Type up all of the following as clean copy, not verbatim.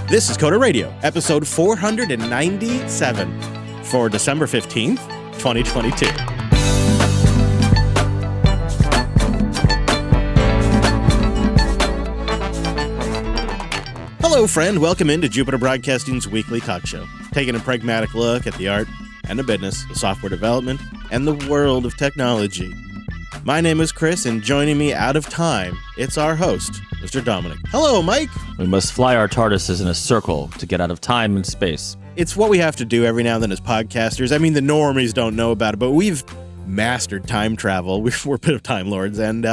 This is Coda Radio, episode 497 for December 15th, 2022. Hello, friend. Welcome into Jupiter Broadcasting's weekly talk show, taking a pragmatic look at the art and the business of software development and the world of technology. My name is Chris, and joining me out of time, it's our host, Mr. Dominic. Hello, Mike. We must fly our TARDISes in a circle to get out of time and space. It's what we have to do every now and then as podcasters. I mean, the normies don't know about it, but we've mastered time travel. We're a bit of time lords, and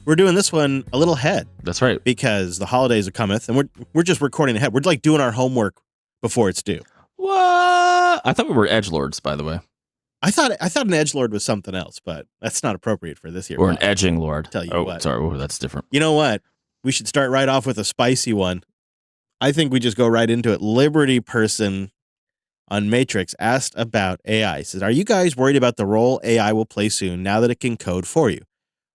we're doing this one a little ahead. That's right. Because the holidays are cometh, and we're just recording ahead. We're like doing our homework before it's due. What? I thought we were edgelords, by the way. I thought an edgelord was something else, but that's not appropriate for this year. Or an edging lord. Tell you what. Sorry, that's different. You know what? We should start right off with a spicy one. I think we just go right into it. Liberty Person on Matrix asked about AI. He says, are you guys worried about the role AI will play soon now that it can code for you?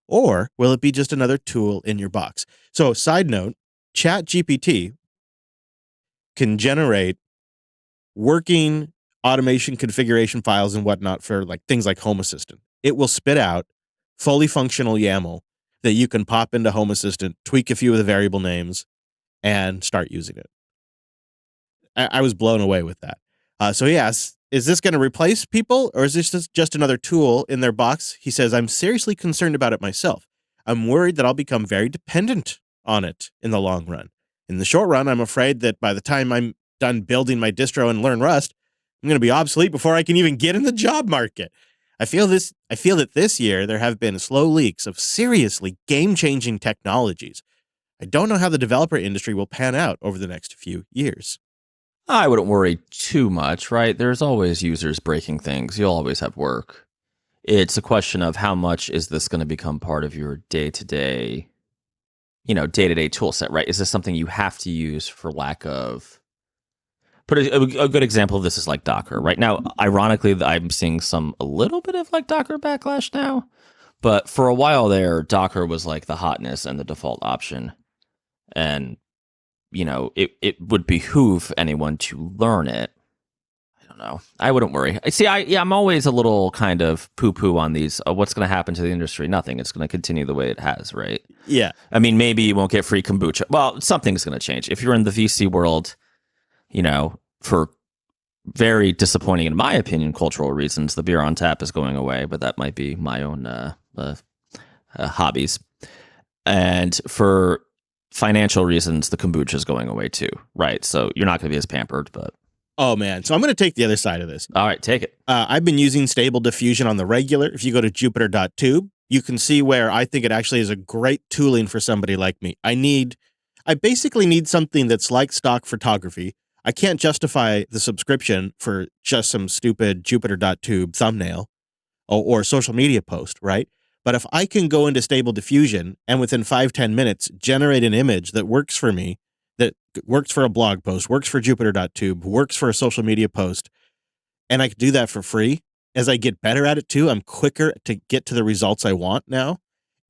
Or will it be just another tool in your box? So, side note, ChatGPT can generate working automation configuration files and whatnot for like things like Home Assistant. It will spit out fully functional YAML that you can pop into Home Assistant, tweak a few of the variable names, and start using it. I was blown away with that. So he asks, is this going to replace people, or is this just another tool in their box? He says, I'm seriously concerned about it myself. I'm worried that I'll become very dependent on it in the long run. In the short run, I'm afraid that by the time I'm done building my distro and learn Rust, I'm going to be obsolete before I can even get in the job market. I feel that this year there have been slow leaks of seriously game-changing technologies. I don't know how the developer industry will pan out over the next few years. I wouldn't worry too much, right? There's always users breaking things. You'll always have work. It's a question of how much is this going to become part of your day-to-day tool set, right? Is this something you have to use for lack of... But a good example of this is like Docker. Right now, ironically, I'm seeing a little bit of like Docker backlash now. But for a while there, Docker was like the hotness and the default option. And, it would behoove anyone to learn it. I don't know. I wouldn't worry. See, I'm always a little kind of poo-poo on these. What's going to happen to the industry? Nothing. It's going to continue the way it has, right? Yeah. I mean, maybe you won't get free kombucha. Well, something's going to change. If you're in the VC world... for very disappointing, in my opinion, cultural reasons, the beer on tap is going away, but that might be my own hobbies. And for financial reasons, the kombucha is going away too, right? So you're not going to be as pampered, but... Oh, man. So I'm going to take the other side of this. All right, take it. I've been using Stable Diffusion on the regular. If you go to jupiter.tube, you can see where I think it actually is a great tooling for somebody like me. I basically need something that's like stock photography. I can't justify the subscription for just some stupid Jupiter.tube thumbnail or social media post, right? But if I can go into Stable Diffusion and within 5-10 minutes generate an image that works for me, that works for a blog post, works for Jupiter.tube, works for a social media post, and I can do that for free, as I get better at it too, I'm quicker to get to the results I want now.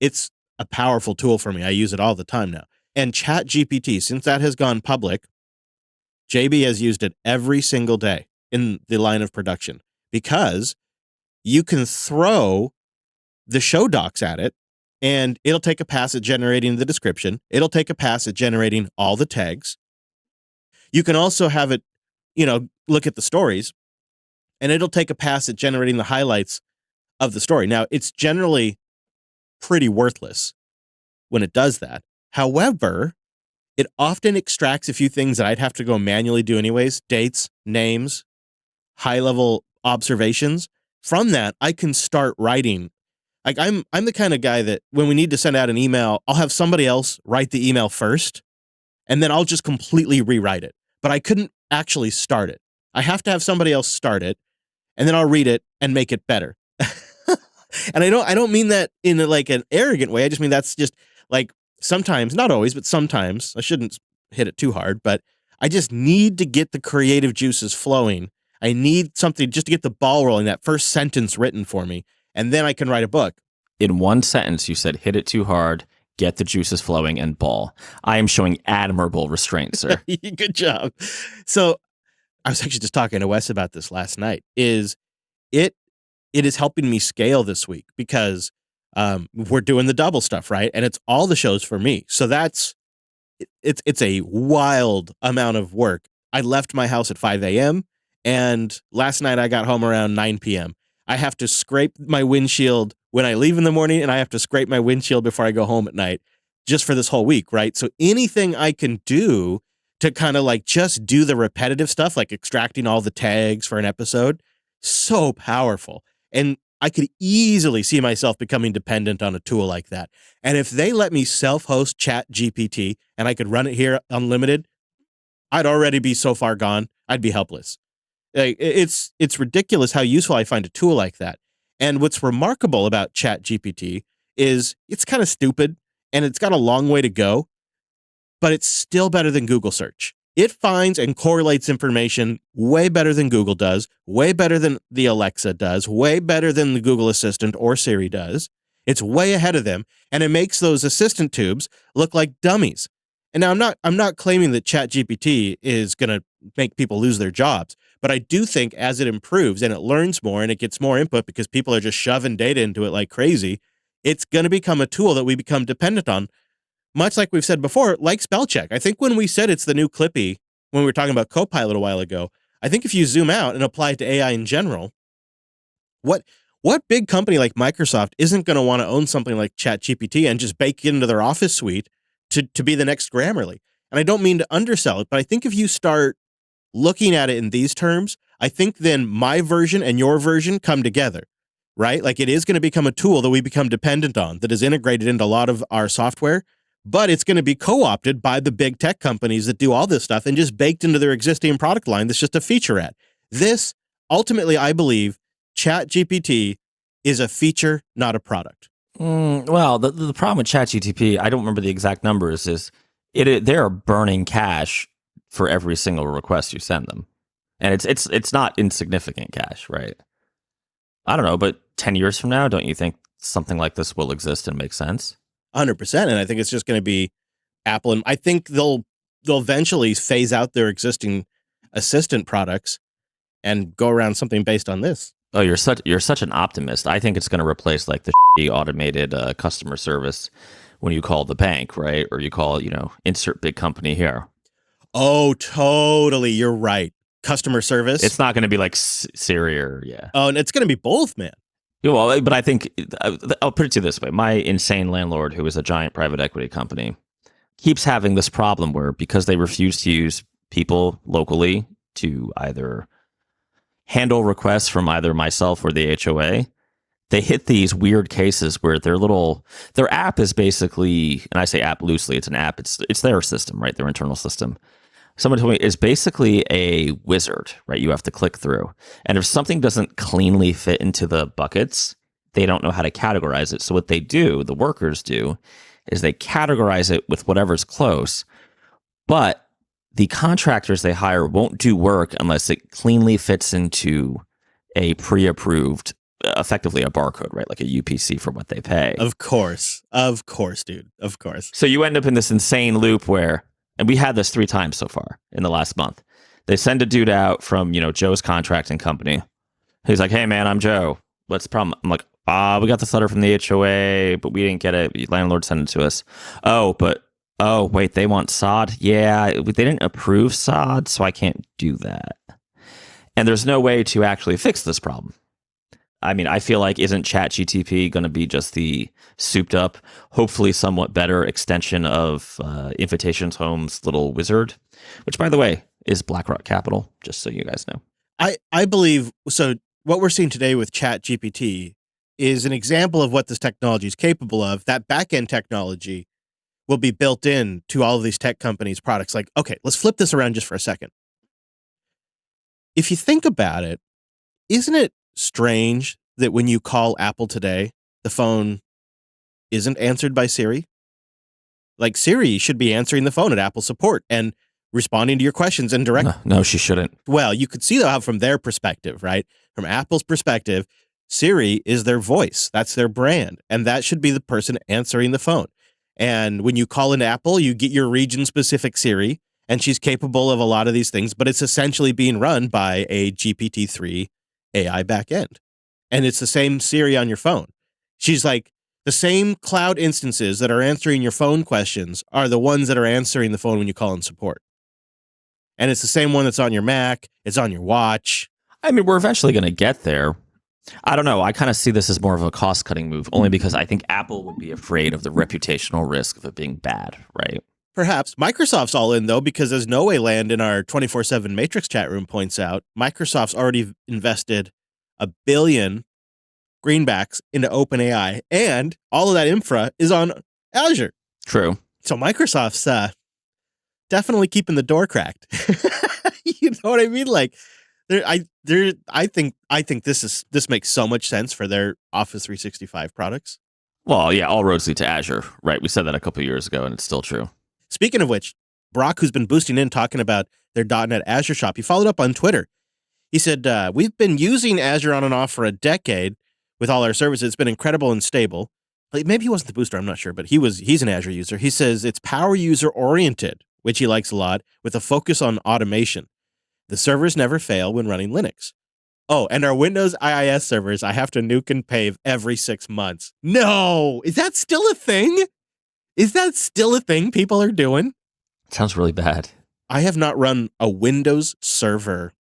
It's a powerful tool for me. I use it all the time now. And ChatGPT, since that has gone public, JB has used it every single day in the line of production because you can throw the show docs at it and it'll take a pass at generating the description. It'll take a pass at generating all the tags. You can also have it, look at the stories and it'll take a pass at generating the highlights of the story. Now, it's generally pretty worthless when it does that. However, it often extracts a few things that I'd have to go manually do anyways, dates, names, high-level observations. From that, I can start writing. Like I'm the kind of guy that when we need to send out an email, I'll have somebody else write the email first, and then I'll just completely rewrite it. But I couldn't actually start it. I have to have somebody else start it, and then I'll read it and make it better. And I don't mean that in like an arrogant way. I just mean that's just like sometimes, not always, but sometimes, I shouldn't hit it too hard, but I just need to get the creative juices flowing. I need something just to get the ball rolling, that first sentence written for me, and then I can write a book. In one sentence, you said hit it too hard, get the juices flowing and ball. I am showing admirable restraint, sir. Good job. So I was actually just talking to Wes about this last night. It is helping me scale this week because we're doing the double stuff, right? And it's all the shows for me. So it's a wild amount of work. I left my house at 5 a.m. and last night I got home around 9 p.m. I have to scrape my windshield when I leave in the morning, and I have to scrape my windshield before I go home at night, just for this whole week, right? So anything I can do to kind of like just do the repetitive stuff, like extracting all the tags for an episode, so powerful. And I could easily see myself becoming dependent on a tool like that. And if they let me self-host Chat GPT and I could run it here unlimited, I'd already be so far gone. I'd be helpless. Like, it's ridiculous how useful I find a tool like that. And what's remarkable about Chat GPT is it's kind of stupid and it's got a long way to go, but it's still better than Google search. It finds and correlates information way better than Google does, way better than the Alexa does, way better than the Google Assistant or Siri does. It's way ahead of them, and it makes those assistant tubes look like dummies. And now I'm not claiming that ChatGPT is going to make people lose their jobs, but I do think as it improves and it learns more and it gets more input because people are just shoving data into it like crazy, it's going to become a tool that we become dependent on. Much like we've said before, like spell check. I think when we said it's the new Clippy, when we were talking about Copilot a while ago, I think if you zoom out and apply it to AI in general, what big company like Microsoft isn't going to want to own something like ChatGPT and just bake it into their Office suite to be the next Grammarly? And I don't mean to undersell it, but I think if you start looking at it in these terms, I think then my version and your version come together, right? Like it is going to become a tool that we become dependent on that is integrated into a lot of our software, but it's going to be co-opted by the big tech companies that do all this stuff and just baked into their existing product line that's just a featurette. This, ultimately, I believe, ChatGPT is a feature, not a product. Well, the problem with ChatGPT, I don't remember the exact numbers, is they're burning cash for every single request you send them. And it's not insignificant cash, right? I don't know, but 10 years from now, don't you think something like this will exist and make sense? 100%. And I think it's just going to be Apple. And I think they'll eventually phase out their existing assistant products and go around something based on this. Oh, you're such an optimist. I think it's going to replace like the automated customer service when you call the bank, right? Or you call, insert big company here. Oh, totally. You're right. Customer service. It's not going to be like Siri or, yeah. Oh, and it's going to be both, man. Well, but I think I'll put it to you this way. My insane landlord, who is a giant private equity company, keeps having this problem where because they refuse to use people locally to either handle requests from either myself or the HOA, they hit these weird cases where their app is basically, and I say app loosely, it's an app, it's their system, right? Their internal system. Someone told me is basically a wizard, right? You have to click through. And if something doesn't cleanly fit into the buckets, they don't know how to categorize it. So what they do, the workers do, is they categorize it with whatever's close. But the contractors they hire won't do work unless it cleanly fits into a pre-approved, effectively a barcode, right? Like a UPC for what they pay. Of course, dude. Of course. So you end up in this insane loop where, and we had this 3 times so far in the last month. They send a dude out from, Joe's contracting company. He's like, hey, man, I'm Joe. What's the problem? I'm like, we got this letter from the HOA, but we didn't get it. The landlord sent it to us. Oh, wait, they want sod? Yeah, they didn't approve sod, so I can't do that. And there's no way to actually fix this problem. I mean, I feel like isn't ChatGPT going to be just the souped up, hopefully somewhat better extension of Invitations Home's little wizard, which, by the way, is BlackRock Capital, just so you guys know. I believe, so what we're seeing today with ChatGPT is an example of what this technology is capable of. That back-end technology will be built in to all of these tech companies' products. Like, okay, let's flip this around just for a second. If you think about it, isn't it strange that when you call Apple today, the phone isn't answered by Siri? Like Siri should be answering the phone at Apple support and responding to your questions and direct. No, she shouldn't. Well, you could see how from their perspective, right? From Apple's perspective, Siri is their voice. That's their brand. And that should be the person answering the phone. And when you call into Apple, you get your region-specific Siri, and she's capable of a lot of these things, but it's essentially being run by a GPT-3 AI backend. And it's the same Siri on your phone. She's like, the same cloud instances that are answering your phone questions are the ones that are answering the phone when you call in support. And it's the same one that's on your Mac, it's on your watch. I mean, we're eventually going to get there. I don't know. I kind of see this as more of a cost-cutting move, only because I think Apple would be afraid of the reputational risk of it being bad, right? Perhaps. Microsoft's all in, though, because as No Way Land in our 24/7 Matrix chat room points out, Microsoft's already invested $1 billion greenbacks into OpenAI, and all of that infra is on Azure. True. So Microsoft's definitely keeping the door cracked. You know what I mean? Like, I think this makes so much sense for their Office 365 products. Well, yeah, all roads lead to Azure, right? We said that a couple of years ago, and it's still true. Speaking of which, Brock, who's been boosting in, talking about their .NET Azure shop, he followed up on Twitter. He said, we've been using Azure on and off for a decade with all our services. It's been incredible and stable. Like, maybe he wasn't the booster, I'm not sure, but he's an Azure user. He says it's power user oriented, which he likes a lot, with a focus on automation. The servers never fail when running Linux. Oh, and our Windows IIS servers, I have to nuke and pave every 6 months. No! Is that still a thing? Is that still a thing people are doing? Sounds really bad. I have not run a Windows server.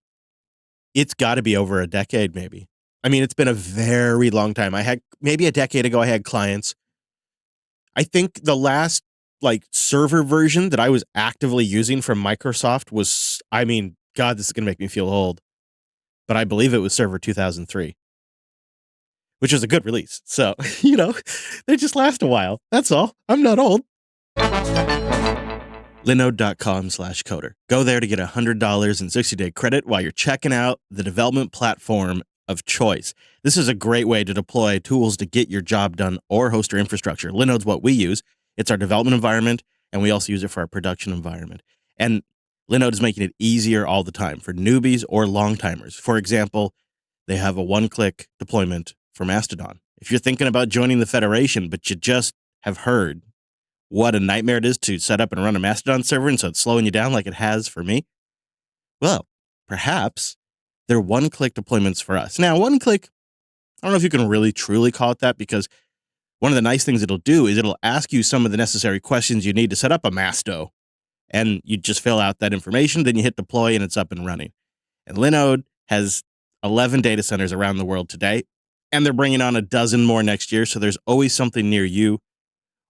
It's got to be over a decade, maybe. I mean, it's been a very long time. Maybe a decade ago, I had clients. I think the last server version that I was actively using from Microsoft was, I mean, God, this is going to make me feel old, but I believe it was Server 2003, which was a good release. So, they just last a while. That's all. I'm not old. Linode.com/coder. Go there to get $100 in 60-day credit while you're checking out the development platform of choice. This is a great way to deploy tools to get your job done or host your infrastructure. Linode's what we use. It's our development environment, and we also use it for our production environment. And Linode is making it easier all the time for newbies or long-timers. For example, they have a one-click deployment for Mastodon. If you're thinking about joining the Federation, but you just have heard what a nightmare it is to set up and run a Mastodon server, and so it's slowing you down like it has for me, well, perhaps they're one-click deployments for us. Now, one-click, I don't know if you can really truly call it that, because one of the nice things it'll do is it'll ask you some of the necessary questions you need to set up a Masto. And you just fill out that information, then you hit deploy, and it's up and running. And Linode has 11 data centers around the world today, and they're bringing on a dozen more next year, so there's always something near you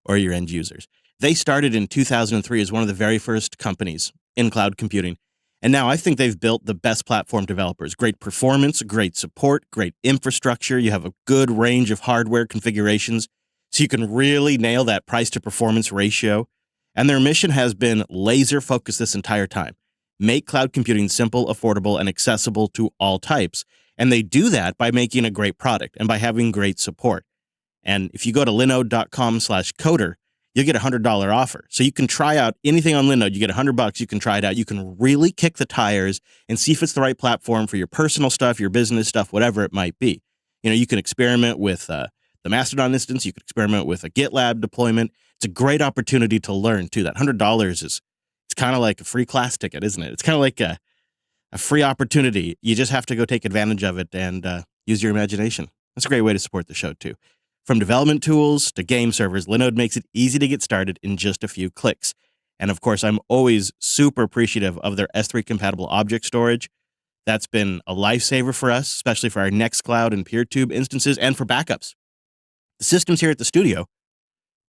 or your end users. They started in 2003 as one of the very first companies in cloud computing, and now I think they've built the best platform developers. Great performance, great support, great infrastructure. You have a good range of hardware configurations, so you can really nail that price-to-performance ratio. And their mission has been laser-focused this entire time. Make cloud computing simple, affordable, and accessible to all types. And they do that by making a great product and by having great support. And if you go to linode.com/coder, you'll get a $100 offer. So you can try out anything on Linode. You get $100. You can try it out. You can really kick the tires and see if it's the right platform for your personal stuff, your business stuff, whatever it might be. You can experiment with the Mastodon instance. You can experiment with a GitLab deployment. It's a great opportunity to learn, too. That $100 it's kind of like a free class ticket, isn't it? It's kind of like a free opportunity. You just have to go take advantage of it and use your imagination. That's a great way to support the show, too. From development tools to game servers, Linode makes it easy to get started in just a few clicks. And of course, I'm always super appreciative of their S3-compatible object storage. That's been a lifesaver for us, especially for our Nextcloud and PeerTube instances and for backups. The systems here at the studio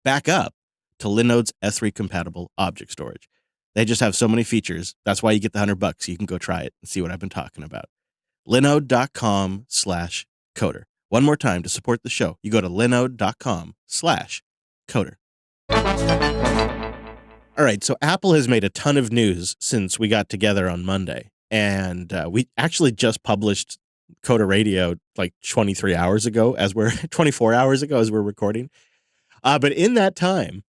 back up to Linode's S3-compatible object storage. They just have so many features. That's why you get the $100. You can go try it and see what I've been talking about. Linode.com/coder. One more time to support the show. You go to linode.com/coder. All right, so Apple has made a ton of news since we got together on Monday. And we actually just published Coder Radio like 24 hours ago as we're recording. But in that time,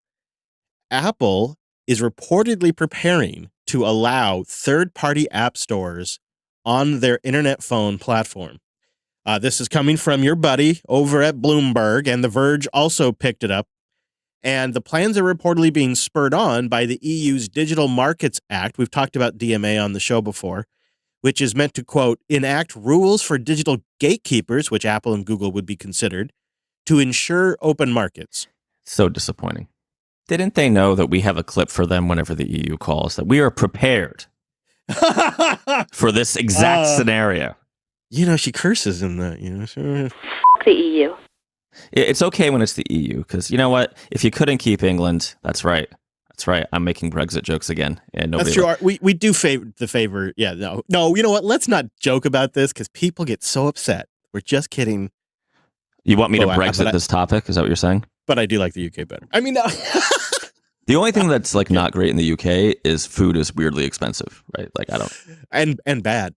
Apple is reportedly preparing to allow third-party app stores on their internet phone platform. This is coming from your buddy over at Bloomberg, and The Verge also picked it up. And the plans are reportedly being spurred on by the EU's Digital Markets Act. We've talked about DMA on the show before, which is meant to, quote, enact rules for digital gatekeepers, which Apple and Google would be considered, to ensure open markets. So disappointing. Didn't they know that we have a clip for them whenever the EU calls, that we are prepared for this exact scenario? She curses in that, The EU. It's okay when it's the EU, because you know what? If you couldn't keep England, that's right. That's right. I'm making Brexit jokes again. And that's true. We do favor. Yeah, no. You know what? Let's not joke about this because people get so upset. We're just kidding. You want me to Brexit this topic? Is that what you're saying? But I do like the UK better. I mean, no. The only thing that's like not great in the UK is food is weirdly expensive, right? Like I don't and bad.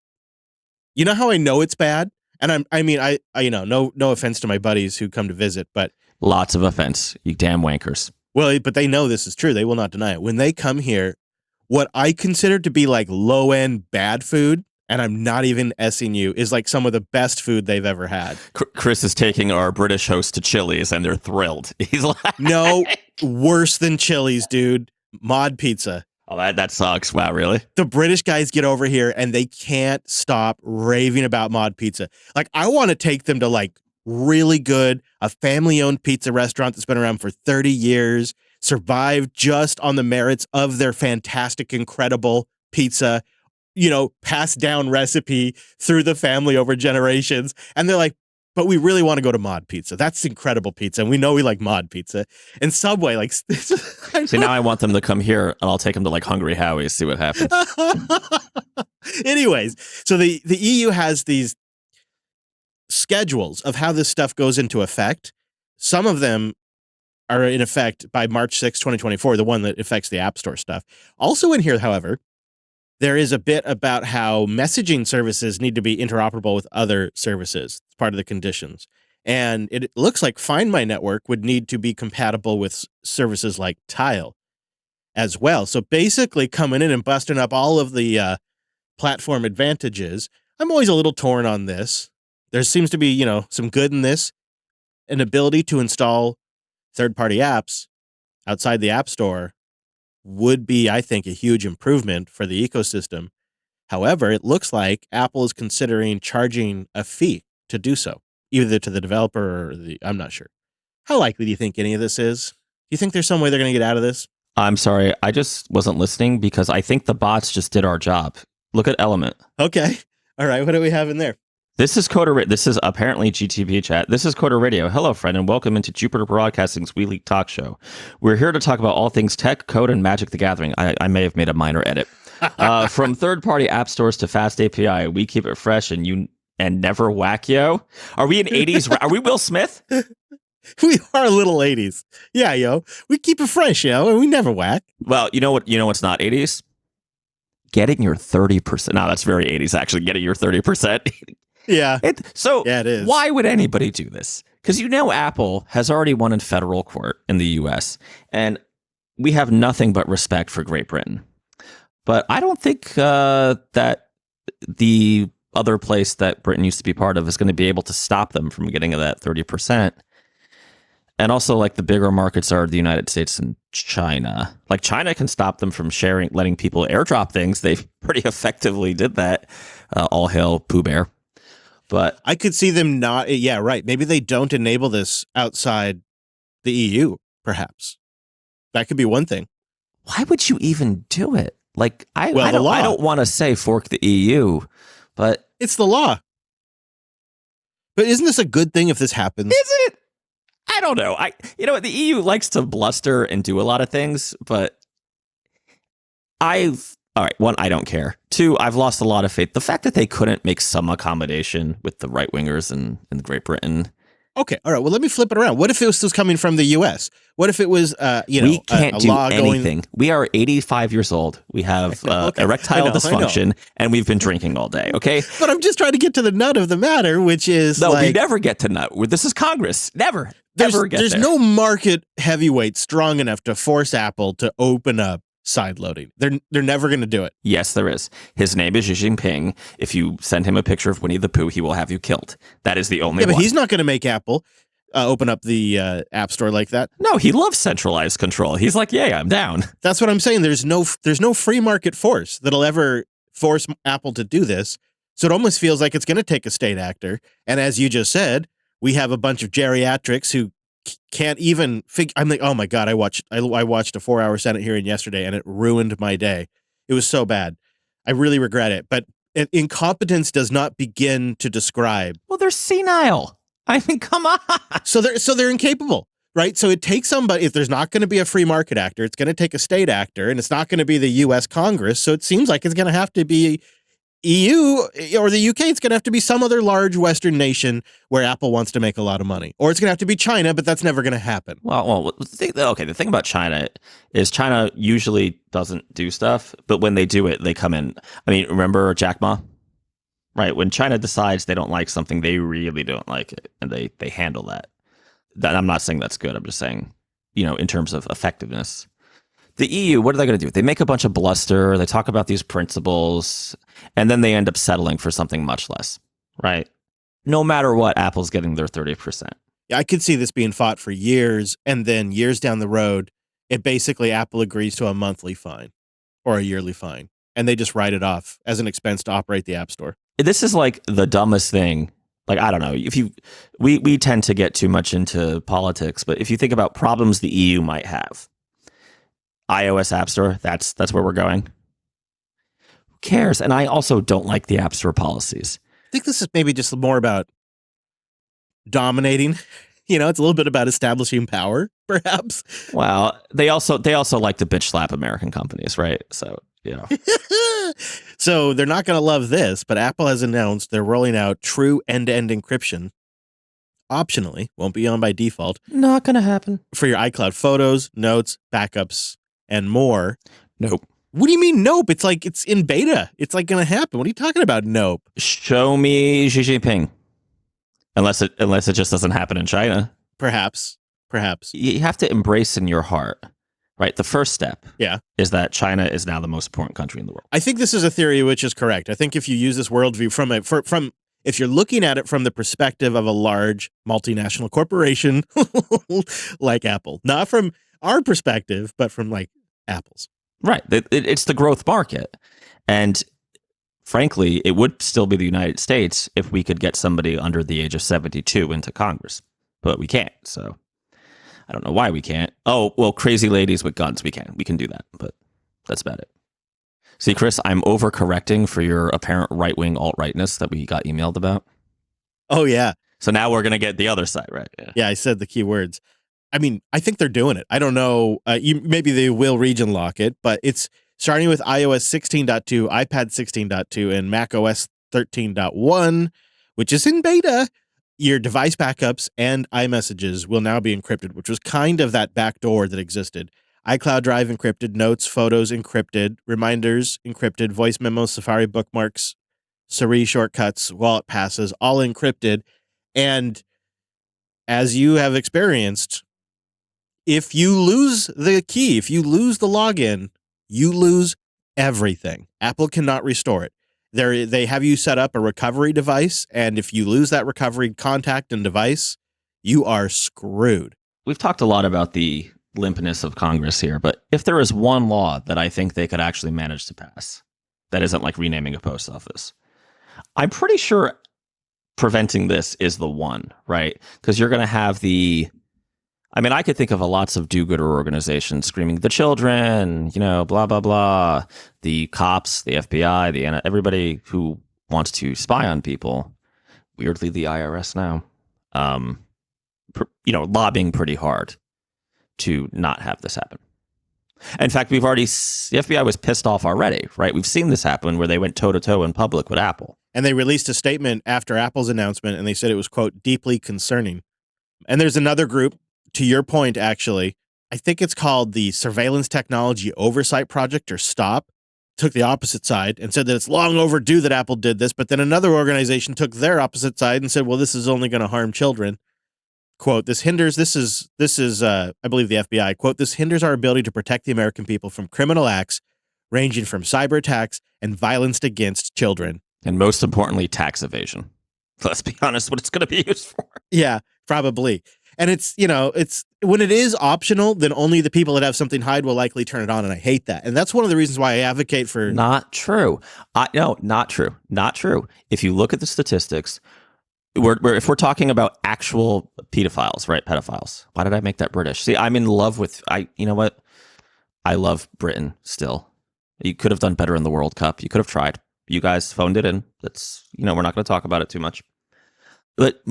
You know how I know it's bad? And I mean, no offense to my buddies who come to visit, but lots of offense. You damn wankers. Well, but they know this is true. They will not deny it. When they come here, what I consider to be like low end bad food, and I'm not even S-ing you, is like some of the best food they've ever had. Chris is taking our British host to Chili's, and they're thrilled. He's like, no, worse than Chili's, dude. Mod pizza. Oh, that sucks. Wow, really? The British guys get over here and they can't stop raving about Mod Pizza. Like, I want to take them to like really good, a family-owned pizza restaurant that's been around for 30 years, survived just on the merits of their fantastic, incredible pizza, passed down recipe through the family over generations. And they're like, but we really want to go to Mod Pizza. That's incredible pizza. And we know we like Mod Pizza. And Subway, like... See, now I want them to come here, and I'll take them to, like, Hungry Howie's, see what happens. Anyways, so the EU has these schedules of how this stuff goes into effect. Some of them are in effect by March 6, 2024, the one that affects the App Store stuff. Also in here, however, there is a bit about how messaging services need to be interoperable with other services. It's part of the conditions. And it looks like Find My Network would need to be compatible with services like Tile as well. So basically coming in and busting up all of the platform advantages. I'm always a little torn on this. There seems to be, some good in this. An ability to install third-party apps outside the App Store would be, I think, a huge improvement for the ecosystem. However, it looks like Apple is considering charging a fee to do so, either to the developer or I'm not sure. How likely do you think any of this is? Do you think there's some way they're going to get out of this? I'm sorry. I just wasn't listening because I think the bots just did our job. Look at Element. Okay. All right. What do we have in there? This is Coda. This is apparently GTP chat. This is Coda Radio. Hello, friend, and welcome into Jupiter Broadcasting's We Leak Talk Show. We're here to talk about all things tech, code, and Magic the Gathering. I may have made a minor edit. From third-party app stores to fast API, we keep it fresh and never whack, yo. Are we in 80s? Are we Will Smith? We are little 80s. Yeah, yo. We keep it fresh, yo, and we never whack. Well, you know what? You know what's not 80s? Getting your 30%. No, that's very 80s, actually. Getting your 30%. Yeah. It is. Why would anybody do this? Because Apple has already won in federal court in the U.S., and we have nothing but respect for Great Britain. But I don't think that the other place that Britain used to be part of is going to be able to stop them from getting that 30%. And also, like, the bigger markets are the United States and China. Like, China can stop them from letting people airdrop things. They pretty effectively did that. All hail Pooh Bear. But I could see them not. Yeah, right. Maybe they don't enable this outside the EU, perhaps. That could be one thing. Why would you even do it? Like, I don't want to say fork the EU, but it's the law. But isn't this a good thing if this happens? Is it? I don't know. The EU likes to bluster and do a lot of things, but all right, one, I don't care. Two, I've lost a lot of faith. The fact that they couldn't make some accommodation with the right-wingers in Great Britain. Okay, all right, well, let me flip it around. What if it was still coming from the U.S.? What if it was, we can't do law anything. Going... We are 85 years old. We have erectile dysfunction, and we've been drinking all day, okay? But I'm just trying to get to the nut of the matter, which is we never get to nut. This is Congress. Never get there. There's no market heavyweight strong enough to force Apple to open up side loading. They're never going to do it. Yes, there is. His name is Xi Jinping. If you send him a picture of Winnie the Pooh, he will have you killed. That is the only one. But he's not going to make Apple. open up the App Store like that. No, he loves centralized control. He's like, yeah, I'm down. That's what I'm saying. There's no free market force that'll ever force Apple to do this. So it almost feels like it's going to take a state actor. And as you just said, we have a bunch of geriatrics who can't even figure. I'm like, oh my God, I watched a 4-hour Senate hearing yesterday and it ruined my day. It was so bad. I really regret it. But incompetence does not begin to describe. Well, they're senile. I mean, come on. So they're incapable, right? So it takes somebody. If there's not going to be a free market actor, it's going to take a state actor, and it's not going to be the U.S. Congress. So it seems like it's going to have to be EU or the UK. It's going to have to be some other large Western nation where Apple wants to make a lot of money, or it's going to have to be China, but that's never going to happen. Well, the thing about China is China usually doesn't do stuff, but when they do it, they come in. I mean, remember Jack Ma? Right, when China decides they don't like something, they really don't like it, and they handle that. I'm not saying that's good. I'm just saying, in terms of effectiveness. The EU, what are they going to do? They make a bunch of bluster. They talk about these principles, and then they end up settling for something much less, right? No matter what, Apple's getting their 30%. Yeah, I could see this being fought for years, and then years down the road, it basically Apple agrees to a monthly fine or a yearly fine, and they just write it off as an expense to operate the App Store. This is like the dumbest thing. Like, I don't know, we tend to get too much into politics, but if you think about problems the EU might have, iOS App Store, that's where we're going. Who cares? And I also don't like the App Store policies. I think this is maybe just more about dominating. It's a little bit about establishing power, perhaps. Well, they also like to bitch slap American companies, right? So, So they're not going to love this, but Apple has announced they're rolling out true end-to-end encryption. Optionally, won't be on by default. Not going to happen. For your iCloud photos, notes, backups, and more. Nope. What do you mean nope? It's like it's in beta. It's like going to happen. What are you talking about, nope? Show me Xi Jinping. Unless it just doesn't happen in China. Perhaps. You have to embrace in your heart. Right, the first step is that China is now the most important country in the world. I think this is a theory which is correct. I think if you use this worldview from if you're looking at it from the perspective of a large multinational corporation like Apple, not from our perspective, but from like Apple's. Right, it's the growth market, and frankly, it would still be the United States if we could get somebody under the age of 72 into Congress, but we can't. So. I don't know why we can't. Oh, well, crazy ladies with guns, we can. We can do that, but that's about it. See, Chris, I'm overcorrecting for your apparent right-wing alt-rightness that we got emailed about. Oh, yeah. So now we're going to get the other side, right? Yeah, I said the key words. I mean, I think they're doing it. I don't know. Maybe they will region lock it, but it's starting with iOS 16.2, iPad 16.2, and macOS 13.1, which is in beta. Your device backups and iMessages will now be encrypted, which was kind of that backdoor that existed. iCloud Drive encrypted, notes, photos encrypted, reminders encrypted, voice memos, Safari bookmarks, Siri shortcuts, wallet passes, all encrypted. And as you have experienced, if you lose the key, if you lose the login, you lose everything. Apple cannot restore it. They have you set up a recovery device, and if you lose that recovery contact and device, you are screwed. We've talked a lot about the limpness of Congress here, but if there is one law that I think they could actually manage to pass, that isn't like renaming a post office, I'm pretty sure preventing this is the one, right? Because you're going to have I could think of lots of do-gooder organizations screaming, the children, blah, blah, blah, the cops, the FBI, everybody who wants to spy on people, weirdly the IRS now, lobbying pretty hard to not have this happen. In fact, the FBI was pissed off already, right? We've seen this happen where they went toe-to-toe in public with Apple. And they released a statement after Apple's announcement, and they said it was, quote, deeply concerning. And there's another group, to your point, actually, I think it's called the Surveillance Technology Oversight Project, or STOP, took the opposite side and said that it's long overdue that Apple did this. But then another organization took their opposite side and said, well, this is only going to harm children. Quote, this is, I believe the FBI, quote, this hinders our ability to protect the American people from criminal acts ranging from cyber attacks and violence against children. And most importantly, tax evasion. Let's be honest, what it's going to be used for. Yeah, probably. And it's, it's when it is optional, then only the people that have something to hide will likely turn it on. And I hate that. And that's one of the reasons why I advocate for. Not true. No, not true. Not true. If you look at the statistics, if we're talking about actual pedophiles, right? Pedophiles. Why did I make that British? See, I'm in love with, you know what? I love Britain still. You could have done better in the World Cup. You could have tried. You guys phoned it in. That's, we're not going to talk about it too much. But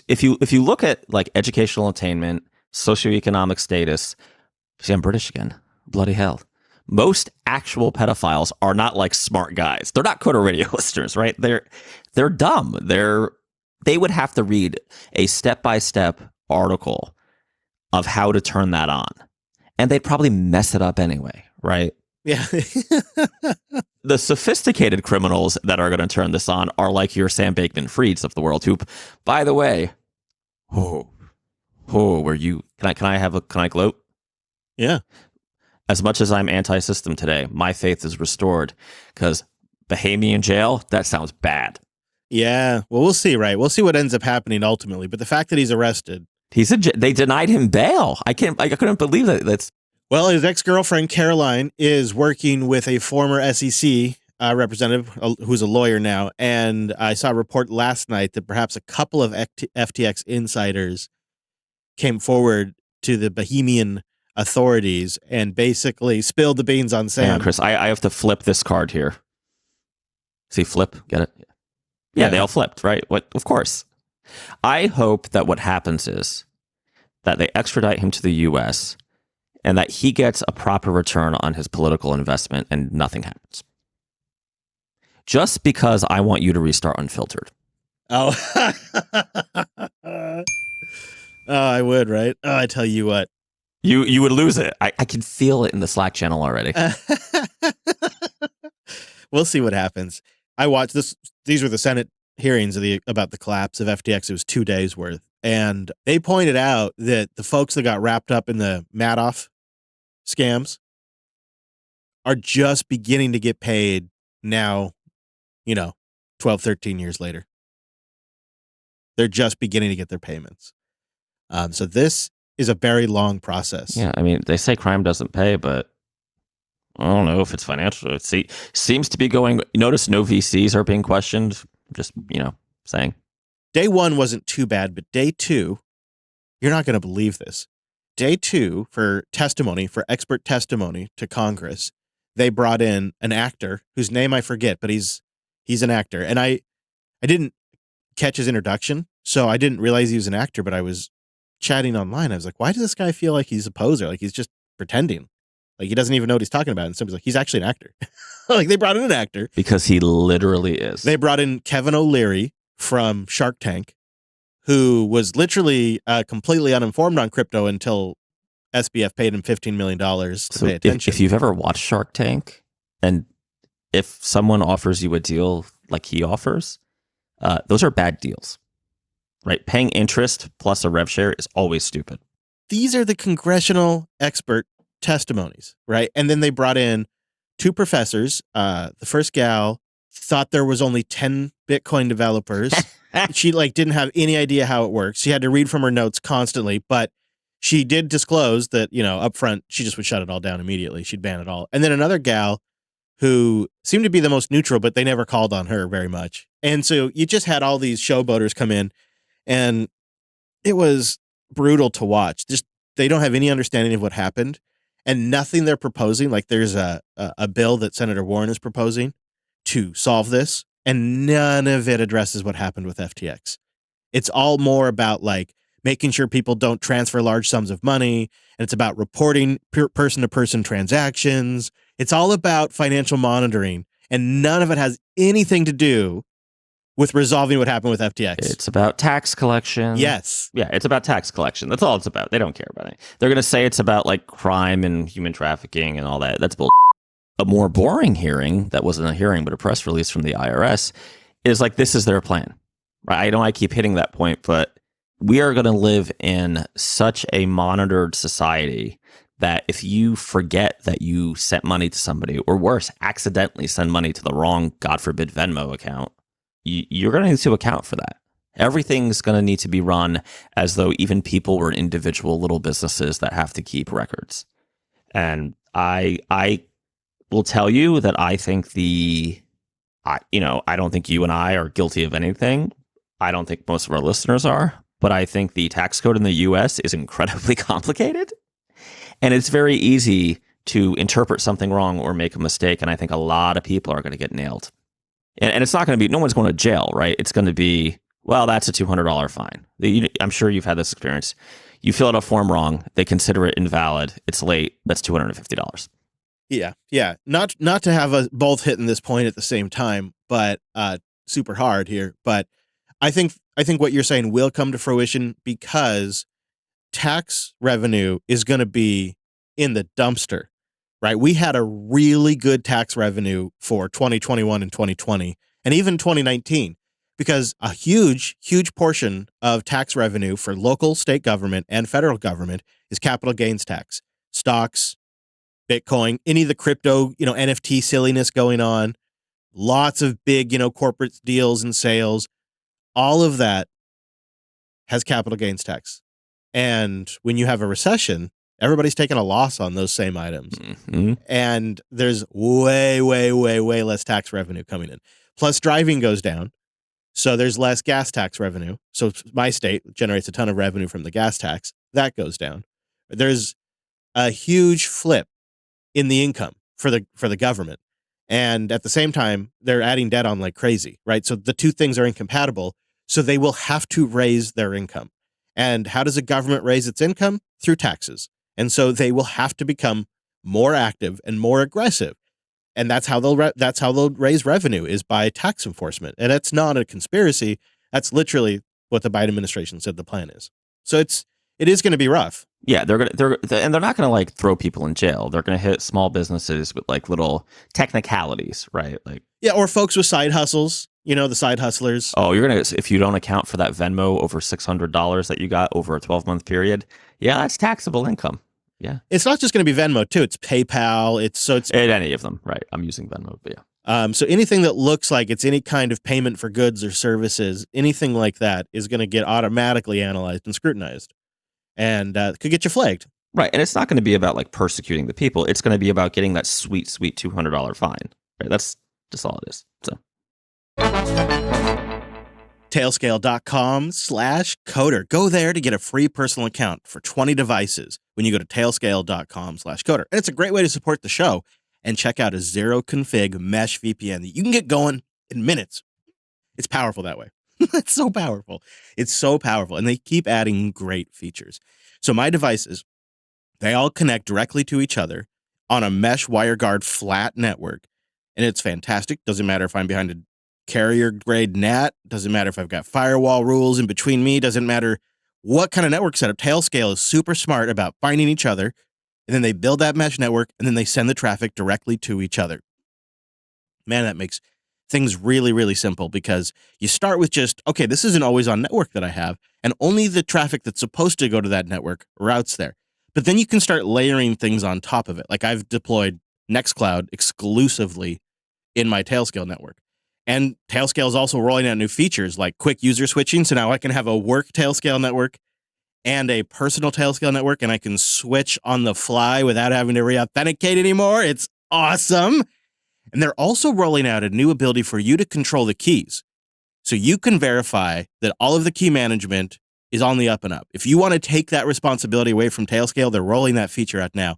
if you look at like educational attainment, socioeconomic status, see, I'm British again. Bloody hell. Most actual pedophiles are not like smart guys. They're not Coda Radio listeners, right? They're dumb. They would have to read a step-by-step article of how to turn that on. And they'd probably mess it up anyway, right? Yeah. The sophisticated criminals that are going to turn this on are like your Sam Bankman-Frieds of the world, who, by the way, were you? Can I gloat? Yeah. As much as I'm anti-system today, my faith is restored because Bahamian jail, that sounds bad. Yeah. Well, we'll see, right? We'll see what ends up happening ultimately. But the fact that he's arrested. They denied him bail. I couldn't believe that. Well, his ex-girlfriend, Caroline, is working with a former SEC representative who's a lawyer now. And I saw a report last night that perhaps a couple of FTX insiders came forward to the Bahamian authorities and basically spilled the beans on Sam. Hang on, Chris, I have to flip this card here. See, flip? Get it? Yeah, they all flipped, right? What? Of course. I hope that what happens is that they extradite him to the U.S., and that he gets a proper return on his political investment and nothing happens. Just because I want you to restart Unfiltered. Oh. I would, right? Oh, I tell you what. You would lose it. I can feel it in the Slack channel already. We'll see what happens. I watched this. These were the Senate hearings about the collapse of FTX. It was 2 days worth. And they pointed out that the folks that got wrapped up in the Madoff scams are just beginning to get paid now, 12, 13 years later. They're just beginning to get their payments. So this is a very long process. Yeah, I mean, they say crime doesn't pay, but I don't know if it's financial. It seems to be going. Notice no VCs are being questioned. Just, saying. Day one wasn't too bad, but day two, you're not going to believe this. Day two, for expert testimony to Congress, they brought in an actor whose name I forget, but he's an actor. And I didn't catch his introduction, so I didn't realize he was an actor, but I was chatting online. I was like, why does this guy feel like he's a poser? Like he's just pretending. Like he doesn't even know what he's talking about. And somebody's like, he's actually an actor. Like they brought in an actor. Because he literally is. They brought in Kevin O'Leary from Shark Tank, who was literally completely uninformed on crypto until SBF paid him $15 million to pay attention. If you've ever watched Shark Tank, and if someone offers you a deal like he offers, those are bad deals, right? Paying interest plus a rev share is always stupid. These are the congressional expert testimonies, right? And then they brought in two professors. The first gal thought there was only 10 Bitcoin developers. She didn't have any idea how it works. She had to read from her notes constantly, but she did disclose that, up front, she just would shut it all down immediately. She'd ban it all. And then another gal who seemed to be the most neutral, but they never called on her very much. And so you just had all these showboaters come in, and it was brutal to watch. Just they don't have any understanding of what happened, and nothing they're proposing. Like there's a bill that Senator Warren is proposing to solve this, and none of it addresses what happened with FTX. It's all more about making sure people don't transfer large sums of money, and it's about reporting person-to-person transactions. It's all about financial monitoring, and none of it has anything to do with resolving what happened with FTX. It's about tax collection. Yes. Yeah, it's about tax collection. That's all it's about. They don't care about it. They're going to say it's about crime and human trafficking and all that. That's bull. A more boring hearing, that wasn't a hearing, but a press release from the IRS, is this is their plan. Right? I know I keep hitting that point, but we are going to live in such a monitored society that if you forget that you sent money to somebody, or worse, accidentally send money to the wrong, God forbid, Venmo account, you're going to need to account for that. Everything's going to need to be run as though even people were individual little businesses that have to keep records. And I will tell you that I think I don't think you and I are guilty of anything. I don't think most of our listeners are, but I think the tax code in the US is incredibly complicated. And it's very easy to interpret something wrong or make a mistake. And I think a lot of people are going to get nailed. And it's not going to be, no one's going to jail, right? It's going to be, well, that's a $200 fine. I'm sure you've had this experience. You fill out a form wrong, they consider it invalid, it's late, that's $250. Yeah. Not to have us both hitting this point at the same time, but super hard here. But I think what you're saying will come to fruition because tax revenue is going to be in the dumpster, right? We had a really good tax revenue for 2021 and 2020 and even 2019 because a huge portion of tax revenue for local, state government and federal government is capital gains tax, stocks, Bitcoin, any of the crypto, NFT silliness going on, lots of big, corporate deals and sales, all of that has capital gains tax. And when you have a recession, everybody's taking a loss on those same items. Mm-hmm. And there's way less tax revenue coming in. Plus driving goes down. So there's less gas tax revenue. So my state generates a ton of revenue from the gas tax. That goes down. There's a huge flip in the income for the government. And at the same time, they're adding debt on like crazy, right? So the two things are incompatible. So they will have to raise their income. And how does a government raise its income? Through taxes. And so they will have to become more active and more aggressive. And that's how they'll raise revenue is by tax enforcement. And it's not a conspiracy. That's literally what the Biden administration said the plan is. So it is going to be rough. Yeah, they're not gonna like throw people in jail. They're gonna hit small businesses with like little technicalities, right? Like or folks with side hustles. The side hustlers. Oh, if you don't account for that Venmo over $600 that you got over a 12-month period, yeah, that's taxable income. Yeah, it's not just going to be Venmo too. It's PayPal. It's any of them, right? I'm using Venmo, but yeah. So anything that looks like it's any kind of payment for goods or services, anything like that is going to get automatically analyzed and scrutinized. And could get you flagged. Right. And it's not going to be about like persecuting the people. It's going to be about getting that sweet $200 fine. Right. That's just all it is. So. Tailscale.com/coder. Go there to get a free personal account for 20 devices when you go to tailscale.com/coder. And it's a great way to support the show and check out a zero config mesh VPN that you can get going in minutes. It's powerful that way. It's so powerful. It's so powerful. And they keep adding great features. So my devices, they all connect directly to each other on a mesh WireGuard flat network. And it's fantastic. Doesn't matter if I'm behind a carrier grade NAT. Doesn't matter if I've got firewall rules in between me. Doesn't matter what kind of network setup. Tailscale is super smart about finding each other. And then they build that mesh network and then they send the traffic directly to each other. Man, that makes things really simple because you start with just, okay, this is an always on network that I have, and only the traffic that's supposed to go to that network routes there. But then you can start layering things on top of it. Like I've deployed Nextcloud exclusively in my Tailscale network. And Tailscale is also rolling out new features like quick user switching. So now I can have a work Tailscale network and a personal Tailscale network, and I can switch on the fly without having to re-authenticate anymore. It's awesome. And they're also rolling out a new ability for you to control the keys. So you can verify that all of the key management is on the up and up. If you want to take that responsibility away from Tailscale, they're rolling that feature out now.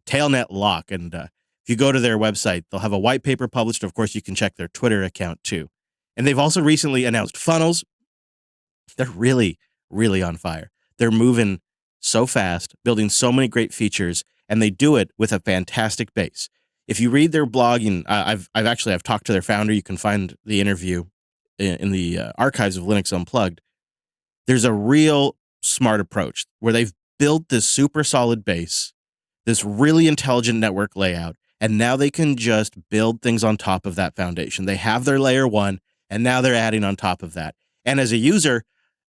Tailnet Lock. And if you go to their website, they'll have a white paper published. Of course, you can check their Twitter account too. And they've also recently announced funnels. They're really on fire. They're moving so fast, building so many great features, and they do it with a fantastic base. If you read their blog, and I've talked to their founder. You can find the interview in the archives of Linux Unplugged. There's a real smart approach where they've built this super solid base, this really intelligent network layout, and now they can just build things on top of that foundation. They have their layer one, and now they're adding on top of that. And as a user,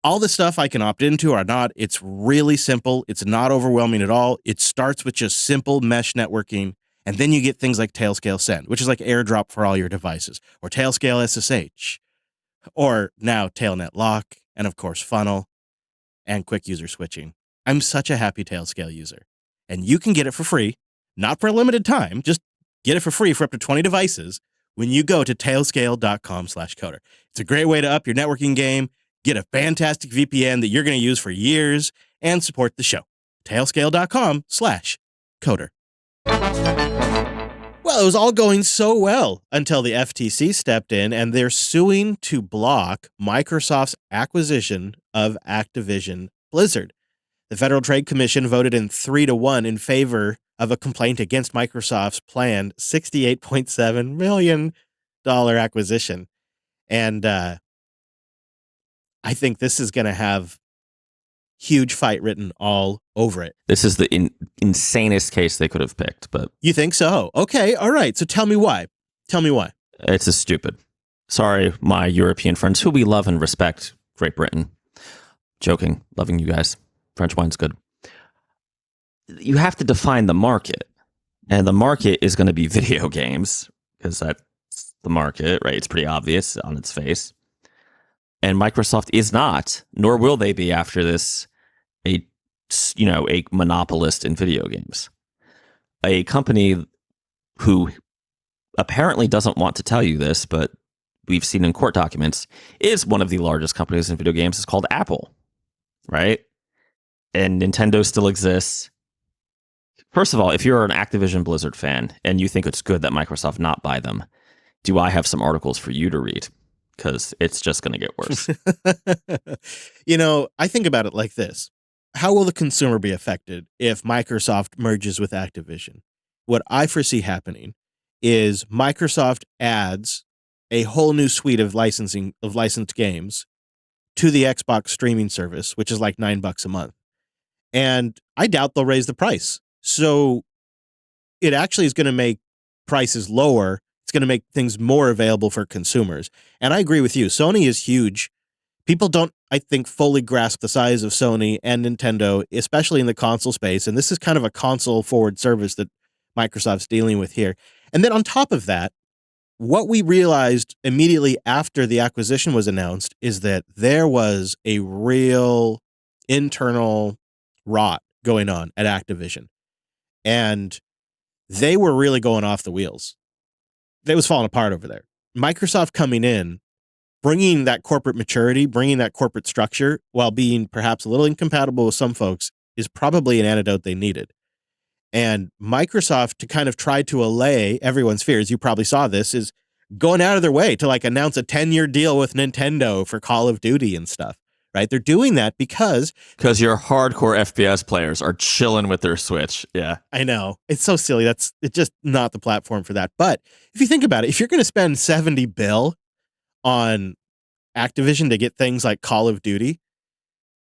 all the stuff I can opt into or not, it's really simple. It's not overwhelming at all. It starts with just simple mesh networking. And then you get things like Tailscale Send, which is like AirDrop for all your devices, or Tailscale SSH, or now Tailnet Lock. and of course Funnel and quick user switching. I'm such a happy Tailscale user. And you can get it for free, not for a limited time, just get it for free for up to 20 devices when you go to tailscale.com/coder. It's a great way to up your networking game, get a fantastic VPN that you're going to use for years, and support the show. tailscale.com/coder. Well, it was all going so well until the FTC stepped in, and they're suing to block Microsoft's acquisition of Activision Blizzard. The Federal Trade Commission voted in 3-1 in favor of a complaint against Microsoft's planned $68.7 million acquisition. And I think this is going to have huge fight written all over it. This is the insanest case they could have picked, but... You think so? Okay, all right. So tell me why. Tell me why. It's a stupid. Sorry, my European friends who we love and respect. Great Britain. Joking. Loving you guys. French wine's good. You have to define the market. And the market is going to be video games, because that's the market, right? It's pretty obvious on its face. And Microsoft is not, nor will they be after this, a monopolist in video games. A company who apparently doesn't want to tell you this, but we've seen in court documents, is one of the largest companies in video games. It's called Apple, right? And Nintendo still exists. First of all, if you're an Activision Blizzard fan and you think it's good that Microsoft not buy them, do I have some articles for you to read? Because it's just going to get worse. I think about it like this. How will the consumer be affected if Microsoft merges with Activision? What I foresee happening is Microsoft adds a whole new suite of licensed games to the Xbox streaming service, which is like $9 a month. And I doubt they'll raise the price. So it actually is going to make prices lower. It's going to make things more available for consumers. And I agree with you. Sony is huge. People don't, I think, fully grasp the size of Sony and Nintendo, especially in the console space. And this is kind of a console forward service that Microsoft's dealing with here. And then on top of that, what we realized immediately after the acquisition was announced is that there was a real internal rot going on at Activision. And they were really going off the wheels. It was falling apart over there. Microsoft coming in, bringing that corporate maturity, bringing that corporate structure, while being perhaps a little incompatible with some folks, is probably an antidote they needed. And Microsoft, to kind of try to allay everyone's fears, you probably saw this, is going out of their way to announce a 10-year deal with Nintendo for Call of Duty and stuff, right? They're doing that because your hardcore FPS players are chilling with their Switch. Yeah. I know. It's so silly. It's just not the platform for that. But if you think about it, if you're going to spend $70 billion on Activision to get things like Call of Duty,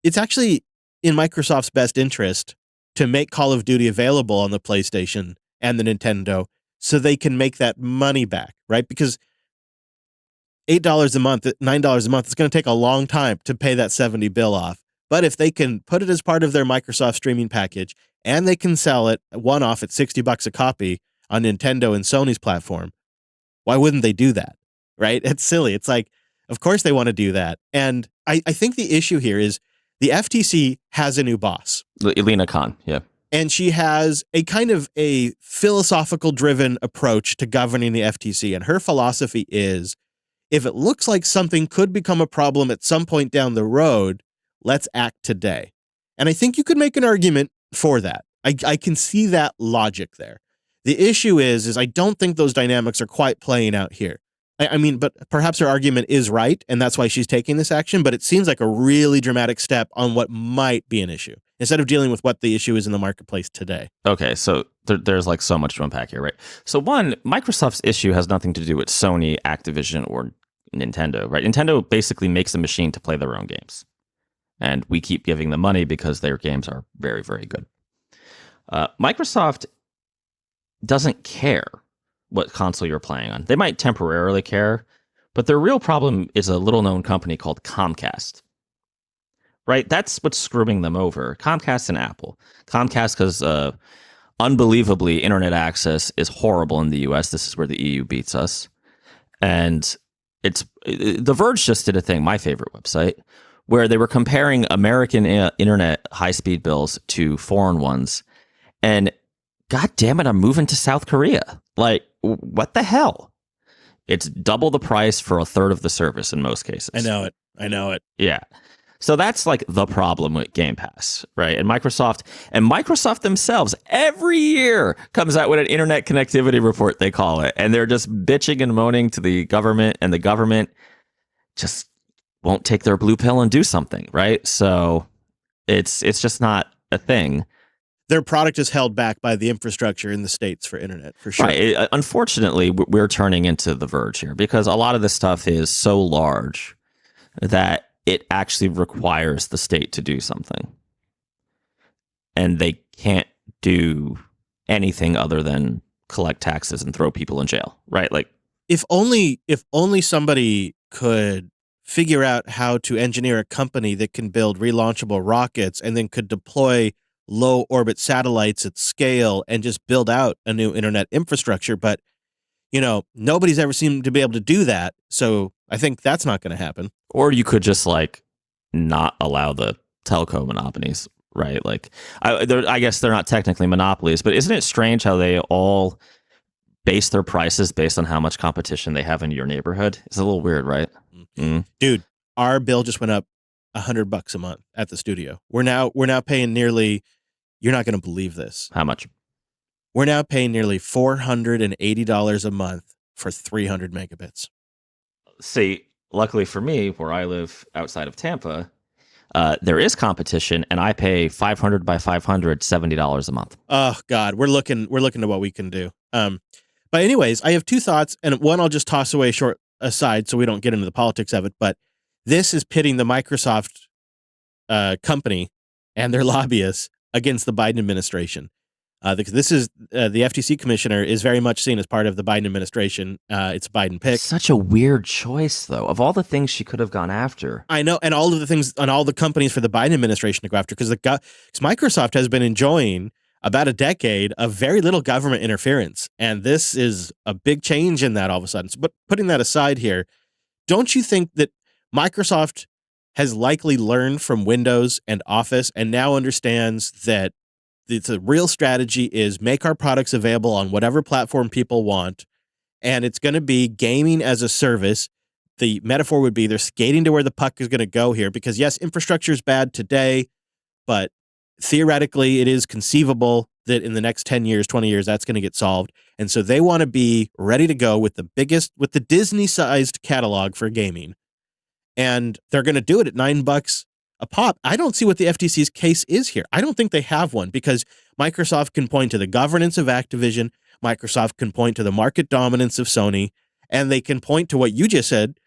it's actually in Microsoft's best interest to make Call of Duty available on the PlayStation and the Nintendo so they can make that money back, right? Because $8 a month, $9 a month, it's going to take a long time to pay that $70 billion off. But if they can put it as part of their Microsoft streaming package and they can sell it one-off at $60 a copy on Nintendo and Sony's platform, why wouldn't they do that, right? It's silly. It's like, of course they want to do that. And I think the issue here is the FTC has a new boss. Elena Khan, yeah. And she has a kind of a philosophical driven approach to governing the FTC. And her philosophy is, if it looks like something could become a problem at some point down the road, let's act today. And I think you could make an argument for that. I can see that logic there. The issue is I don't think those dynamics are quite playing out here. I mean, but perhaps her argument is right, and that's why she's taking this action, but it seems like a really dramatic step on what might be an issue, instead of dealing with what the issue is in the marketplace today. Okay, so there's so much to unpack here, right? So one, Microsoft's issue has nothing to do with Sony, Activision, or Nintendo, right? Nintendo basically makes a machine to play their own games. And we keep giving them money because their games are very, very good. Microsoft doesn't care what console you're playing on. They might temporarily care, but their real problem is a little-known company called Comcast. Right? That's what's screwing them over. Comcast and Apple. Comcast because unbelievably, internet access is horrible in the US. This is where the EU beats us. And The Verge just did a thing, my favorite website, where they were comparing American internet high-speed bills to foreign ones. And God damn it, I'm moving to South Korea. Like, what the hell? It's double the price for a third of the service in most cases. I know it. Yeah. So that's like the problem with Game Pass, right? And Microsoft themselves every year comes out with an internet connectivity report, they call it. And they're just bitching and moaning to the government, and the government just won't take their blue pill and do something, right? So it's just not a thing. Their product is held back by the infrastructure in the States for internet, for sure. Right. Unfortunately, we're turning into The Verge here because a lot of this stuff is so large that it actually requires the state to do something. And they can't do anything other than collect taxes and throw people in jail, right? Like, if only somebody could figure out how to engineer a company that can build relaunchable rockets and then could deploy low orbit satellites at scale and just build out a new internet infrastructure. But, nobody's ever seemed to be able to do that. So I think that's not going to happen. Or you could just like not allow the telco monopolies, right? Like, I guess they're not technically monopolies, but isn't it strange how they all base their prices based on how much competition they have in your neighborhood? It's a little weird, right? Mm. Dude, our bill just went up $100 a month at the studio. We're now paying nearly, you're not going to believe this. How much? We're now paying nearly $480 a month for 300 megabits. See, luckily for me, where I live outside of Tampa, there is competition, and I pay 500 by 500, $70 a month. Oh God, we're looking to what we can do. But anyways, I have two thoughts, and one I'll just toss away short aside so we don't get into the politics of it. But this is pitting the Microsoft company and their lobbyists against the Biden administration. Because this is the FTC commissioner is very much seen as part of the Biden administration. It's a Biden pick. Such a weird choice, though. Of all the things she could have gone after, I know, and all of the things on all the companies for the Biden administration to go after, because Microsoft has been enjoying about a decade of very little government interference, and this is a big change in that all of a sudden. But putting that aside here, don't you think that Microsoft has likely learned from Windows and Office and now understands that the real strategy is make our products available on whatever platform people want, and it's going to be gaming as a service. The metaphor would be they're skating to where the puck is going to go here, because yes, infrastructure is bad today, but theoretically it is conceivable that in the next 10 years, 20 years, that's going to get solved. And so they want to be ready to go with the Disney-sized catalog for gaming. And they're going to do it at $9 a pop. I don't see what the FTC's case is here. I don't think they have one, because Microsoft can point to the governance of Activision, Microsoft can point to the market dominance of Sony, and they can point to what you just said,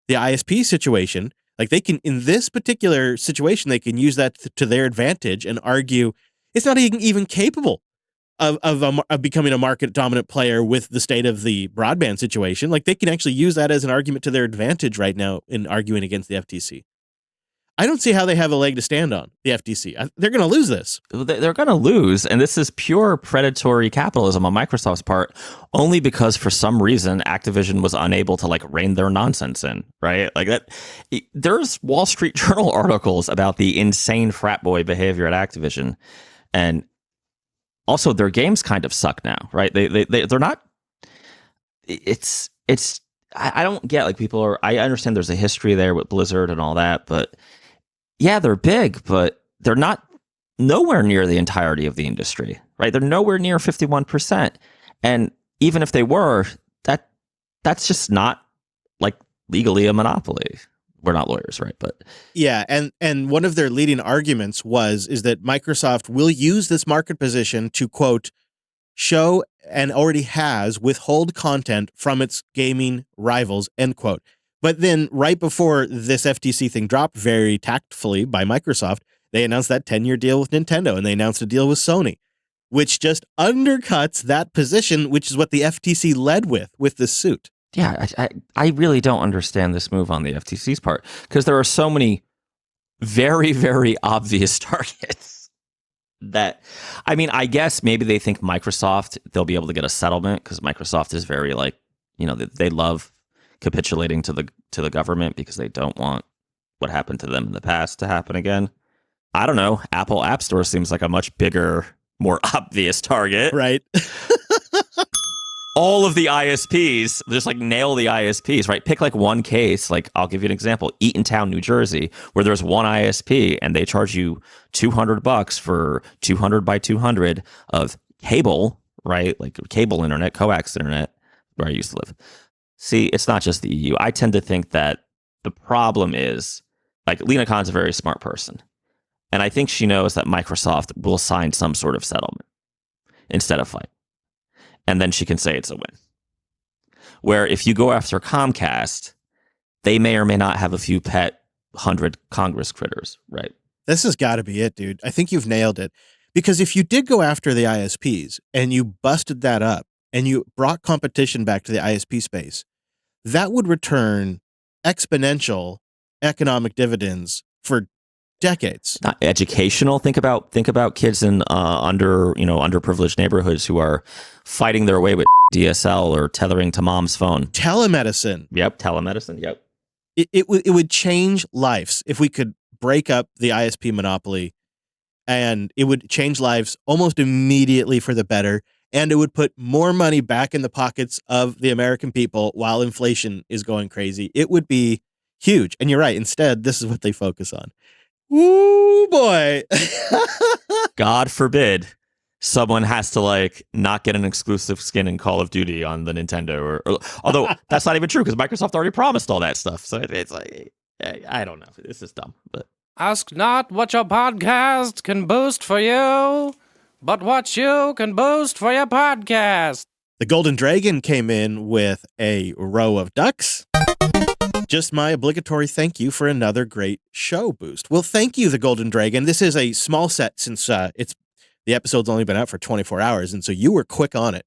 the ISP situation. Like, they can, in this particular situation, they can use that to their advantage and argue it's not even capable of becoming a market dominant player with the state of the broadband situation. Like, they can actually use that as an argument to their advantage right now in arguing against the FTC. I don't see how they have a leg to stand on, the FTC. They're going to lose this. They're going to lose, and this is pure predatory capitalism on Microsoft's part, only because for some reason Activision was unable to like rein their nonsense in, right? Like that. There's Wall Street Journal articles about the insane frat boy behavior at Activision, and also their games kind of suck now, right? They're not. It's. I don't get, like, people are. I understand there's a history there with Blizzard and all that, but. Yeah, they're big, but they're not nowhere near the entirety of the industry, right? They're nowhere near 51%. And even if they were, that's just not like legally a monopoly. We're not lawyers, right? But yeah, and one of their leading arguments is that Microsoft will use this market position to, quote, show and already has withhold content from its gaming rivals, end quote. But then right before this FTC thing dropped, very tactfully by Microsoft, they announced that 10-year deal with Nintendo, and they announced a deal with Sony, which just undercuts that position, which is what the FTC led with this suit. Yeah, I really don't understand this move on the FTC's part, because there are so many very, very obvious targets that, I mean, I guess maybe they think Microsoft, they'll be able to get a settlement, because Microsoft is very, like, they love capitulating to the government because they don't want what happened to them in the past to happen again. I don't know. Apple App Store seems like a much bigger, more obvious target. Right. All of the ISPs, just like nail the ISPs, right? Pick like one case. Like I'll give you an example. Eatontown, New Jersey, where there's one ISP and they charge you $200 for 200 by 200 of cable, right? Like cable internet, coax internet, where I used to live. See, it's not just the EU. I tend to think that the problem is, like, Lena Khan's a very smart person. And I think she knows that Microsoft will sign some sort of settlement instead of fight. And then she can say it's a win. Where if you go after Comcast, they may or may not have a few pet 100 Congress critters, right? This has got to be it, dude. I think you've nailed it. Because if you did go after the ISPs and you busted that up and you brought competition back to the ISP space, that would return exponential economic dividends for decades. Not educational. Think about kids in underprivileged neighborhoods who are fighting their way with DSL or tethering to mom's phone. Telemedicine. Yep, telemedicine. Yep. It would change lives if we could break up the ISP monopoly, and it would change lives almost immediately for the better, and it would put more money back in the pockets of the American people while inflation is going crazy. It would be huge. And you're right. Instead, this is what they focus on. Ooh, boy. God forbid someone has to like not get an exclusive skin in Call of Duty on the Nintendo or although that's not even true because Microsoft already promised all that stuff. So it's like, I don't know. This is dumb, but ask not what your podcast can boast for you, but what you can boast for your podcast. The Golden Dragon came in with a row of ducks. Just my obligatory thank you for another great show boost. Well, thank you, the Golden Dragon. This is a small set since the episode's only been out for 24 hours, and so you were quick on it.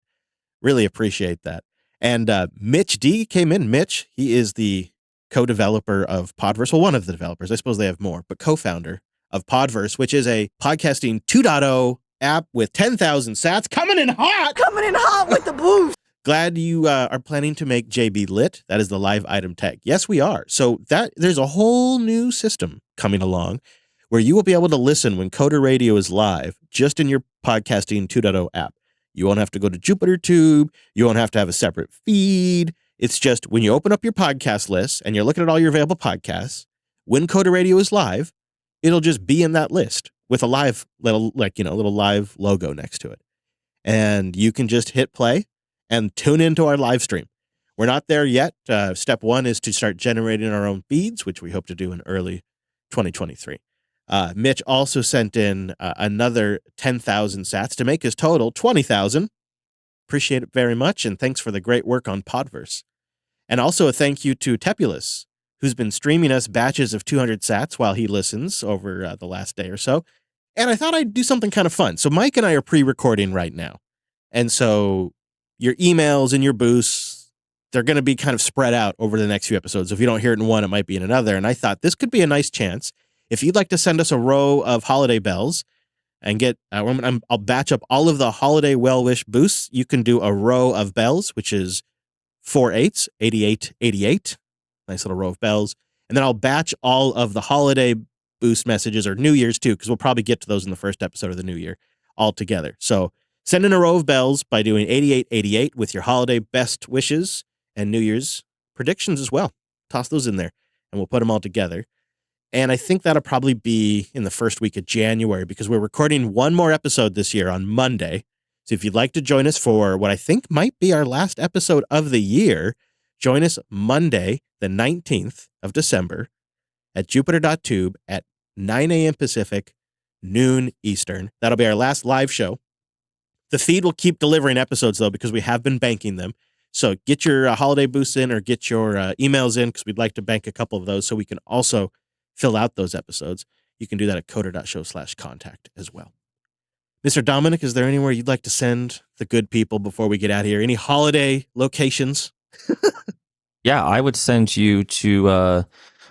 Really appreciate that. And Mitch D came in. Mitch, he is the co-developer of Podverse. Well, one of the developers. I suppose they have more, but co-founder of Podverse, which is a podcasting 2.0 app with 10,000 sats. Coming in hot with the boost. Glad you are planning to make JB lit. That is the live item tag. Yes, we are. So there's a whole new system coming along where you will be able to listen when Coder Radio is live just in your podcasting 2.0 app. You won't have to go to Jupiter Tube. You won't have to have a separate feed. It's just when you open up your podcast list and you're looking at all your available podcasts, when Coder Radio is live, it'll just be in that list with a live little live logo next to it. And you can just hit play and tune into our live stream. We're not there yet. Step one is to start generating our own feeds, which we hope to do in early 2023. Mitch also sent in another 10,000 sats to make his total 20,000. Appreciate it very much, and thanks for the great work on Podverse. And also a thank you to Tepulus, who's been streaming us batches of 200 sats while he listens over the last day or so. And I thought I'd do something kind of fun. So Mike and I are pre-recording right now. And so your emails and your boosts, they're going to be kind of spread out over the next few episodes. If you don't hear it in one, it might be in another. And I thought this could be a nice chance. If you'd like to send us a row of holiday bells and get, I'll batch up all of the holiday well-wish boosts. You can do a row of bells, which is 4 8s, 88, 88. Nice little row of bells. And then I'll batch all of the holiday boost messages, or New Year's too, because we'll probably get to those in the first episode of the new year all together. So send in a row of bells by doing 8888 with your holiday best wishes and New Year's predictions as well. Toss those in there and we'll put them all together. And I think that'll probably be in the first week of January because we're recording one more episode this year on Monday. So if you'd like to join us for what I think might be our last episode of the year, join us Monday, the 19th of December at Jupiter.tube at 9 a.m. Pacific, noon Eastern. That'll be our last live show. The feed will keep delivering episodes, though, because we have been banking them. So get your holiday boosts in or get your emails in because we'd like to bank a couple of those so we can also fill out those episodes. You can do that at coder.show/contact as well. Mr. Dominic, is there anywhere you'd like to send the good people before we get out of here? Any holiday locations? Yeah, I would send you to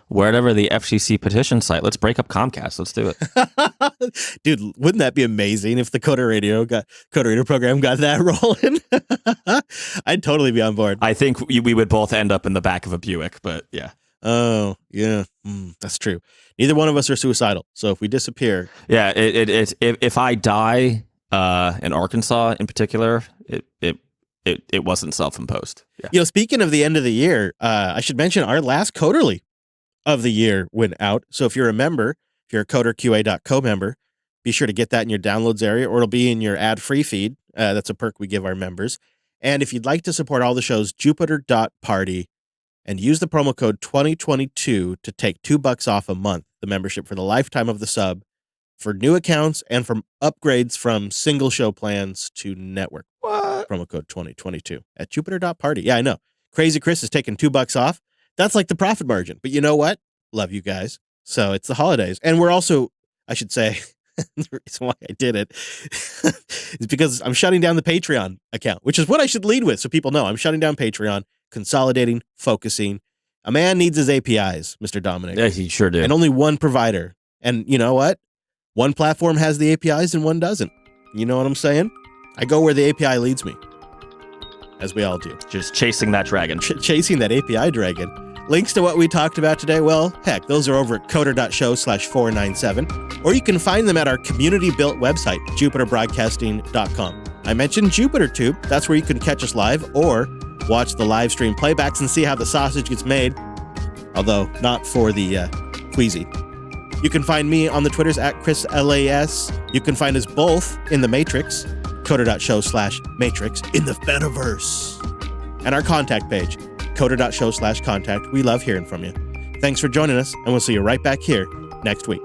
wherever the FCC petition site. Let's break up Comcast. Let's do it. Dude, wouldn't that be amazing if the Coder Radio program got that rolling? I'd totally be on board. I think we would both end up in the back of a Buick, but yeah. Oh, yeah. That's true. Neither one of us are suicidal. So if we disappear, Yeah, if I die in Arkansas in particular, it wasn't self-imposed. Yeah. speaking of the end of the year, I should mention our last Coderly of the year went out. So if you're a member, if you're a coderqa.co member, be sure to get that in your downloads area, or it'll be in your ad-free feed. That's a perk we give our members. And if you'd like to support all the shows, Jupiter.party, and use the promo code 2022 to take $2 off a month, the membership for the lifetime of the sub, for new accounts and from upgrades from single show plans to network. What? Promo code 2022 at Jupiter.party. Yeah, I know. Crazy Chris is taking $2 off. That's like the profit margin. But you know what? Love you guys. So it's the holidays. And we're also, I should say, the reason why I did it is because I'm shutting down the Patreon account, which is what I should lead with. So people know I'm shutting down Patreon, consolidating, focusing. A man needs his APIs, Mr. Dominic. Yeah, he sure did. And only one provider. And you know what? One platform has the APIs and one doesn't. You know what I'm saying? I go where the API leads me, as we all do. Just chasing that dragon. Chasing that API dragon. Links to what we talked about today, well, heck, those are over at coder.show/497, or you can find them at our community-built website, jupiterbroadcasting.com. I mentioned JupiterTube. That's where you can catch us live or watch the live stream playbacks and see how the sausage gets made, although not for the queasy. You can find me on the Twitters at ChrisLAS. You can find us both in the Matrix, coder.show/Matrix, in the Fediverse. And our contact page, coder.show/contact. We love hearing from you. Thanks for joining us, and we'll see you right back here next week.